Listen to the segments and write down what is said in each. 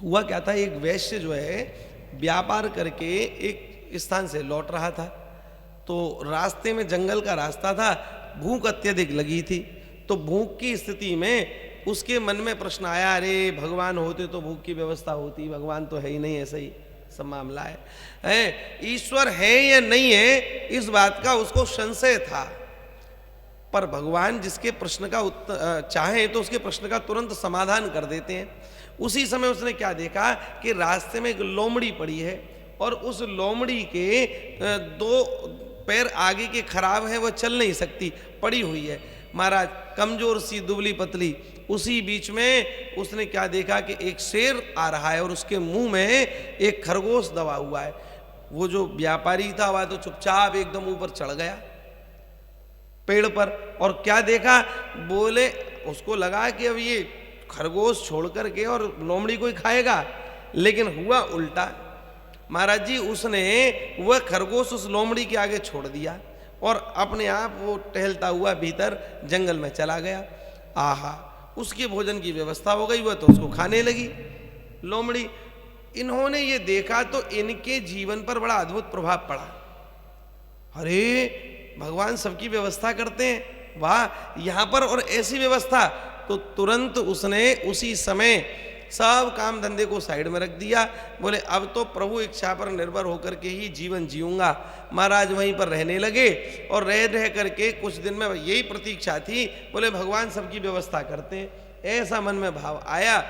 हुआ क्या था, एक वैश्य जो है व्यापार करके एक स्थान से लौट रहा था, तो रास्ते में जंगल का रास्ता था, भूख अत्यधिक लगी थी। तो भूख की स्थिति में उसके मन में प्रश्न आया, अरे भगवान होते तो भूख की व्यवस्था होती, भगवान तो है ही नहीं, ऐसा ही सब मामला है, ईश्वर है या नहीं है इस बात का उसको संशय था। पर भगवान जिसके प्रश्न का उत्तर चाहे तो उसके प्रश्न का तुरंत समाधान कर देते हैं। उसी समय उसने क्या देखा कि रास्ते में एक लोमड़ी पड़ी है और उस लोमड़ी के दो पैर आगे के खराब हैं, वह चल नहीं सकती, पड़ी हुई है महाराज, कमजोर सी दुबली पतली। उसी बीच में उसने क्या देखा कि एक शेर आ रहा है और उसके मुंह में एक खरगोश दबा हुआ है। वो जो व्यापारी था वह तो चुपचाप एकदम ऊपर चढ़ गया पेड़ पर, और क्या देखा, बोले उसको लगा कि अब ये खरगोश छोड़ करके और लोमड़ी कोई खाएगा, लेकिन हुआ उल्टा महाराज जी। उसने वह खरगोश उस लोमड़ी के आगे छोड़ दिया और अपने आप वो टहलता हुआ भीतर जंगल में चला गया। आहा, उसके भोजन की व्यवस्था हो गई, वह तो उसको खाने लगी लोमड़ी। इन्होंने ये देखा तो इनके जीवन पर बड़ा अद्भुत प्रभाव पड़ा। अरे भगवान सबकी व्यवस्था करते हैं, वाह, यहाँ पर और ऐसी व्यवस्था। तो तुरंत उसने उसी समय सब काम धंधे को साइड में रख दिया, बोले अब तो प्रभु इच्छा पर निर्भर होकर के ही जीवन जीऊंगा। महाराज वहीं पर रहने लगे और रह करके कुछ दिन में यही प्रतीक्षा थी, बोले भगवान सबकी व्यवस्था करते हैं, ऐसा मन में भाव आया,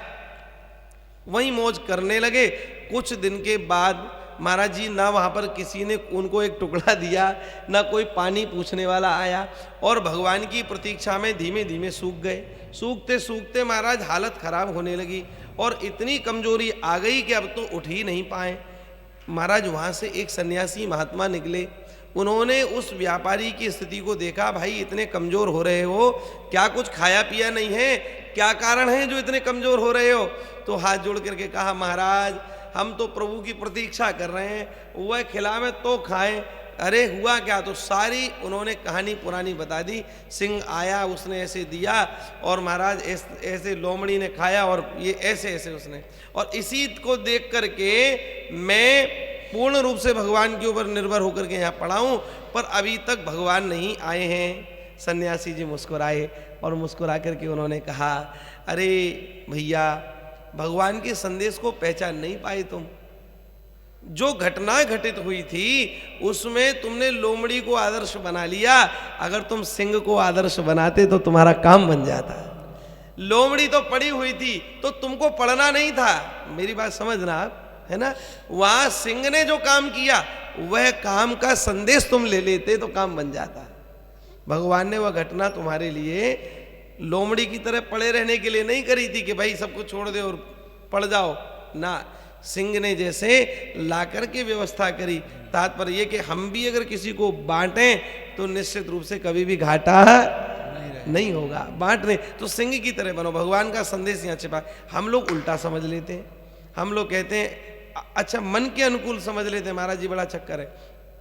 वहीं मौज करने लगे। कुछ दिन के बाद महाराज जी ना वहाँ पर किसी ने उनको एक टुकड़ा दिया, ना कोई पानी पूछने वाला आया, और भगवान की प्रतीक्षा में धीमे धीमे सूख गए। सूखते सूखते महाराज हालत खराब होने लगी और इतनी कमजोरी आ गई कि अब तो उठ ही नहीं पाए। महाराज वहाँ से एक सन्यासी महात्मा निकले, उन्होंने उस व्यापारी की स्थिति को देखा, भाई इतने कमजोर हो रहे हो, क्या कुछ खाया पिया नहीं है, क्या कारण है जो इतने कमजोर हो रहे हो? तो हाथ जोड़ करके कहा, महाराज हम तो प्रभु की प्रतीक्षा कर रहे हैं, वह खिलावे तो खाएं। अरे हुआ क्या? तो सारी उन्होंने कहानी पुरानी बता दी। सिंह आया, उसने ऐसे दिया और महाराज ऐसे लोमड़ी ने खाया और ये ऐसे ऐसे उसने, और इसी को देख करके मैं पूर्ण रूप से भगवान के ऊपर निर्भर होकर के यहाँ पड़ा हूँ, पर अभी तक भगवान नहीं आए हैं। सन्यासी जी मुस्कुराए और मुस्कुरा करके उन्होंने कहा, अरे भैया भगवान के संदेश को पहचान नहीं पाए तुम। जो घटना घटित हुई थी उसमें तुमने लोमड़ी को आदर्श बना लिया, अगर तुम सिंह को आदर्श बनाते तो तुम्हारा काम बन जाता। लोमड़ी तो पड़ी हुई थी तो तुमको पढ़ना नहीं था, मेरी बात समझना आप, है ना। वहां सिंह ने जो काम किया वह काम का संदेश तुम ले लेते तो काम बन जाता। भगवान ने वह घटना तुम्हारे लिए लोमड़ी की तरह पड़े रहने के लिए नहीं करी थी कि भाई सब कुछ छोड़ दे और पड़ जाओ ना। सिंह ने जैसे लाकर के व्यवस्था करी, तात्पर्य ये कि हम भी अगर किसी को बांटें तो निश्चित रूप से कभी भी घाटा नहीं होगा। बांटने तो सिंह की तरह बनो, भगवान का संदेश यहाँ छिपा। हम लोग उल्टा समझ लेते हैं, हम लोग कहते हैं अच्छा मन के अनुकूल समझ लेते हैं, महाराज जी बड़ा चक्कर है।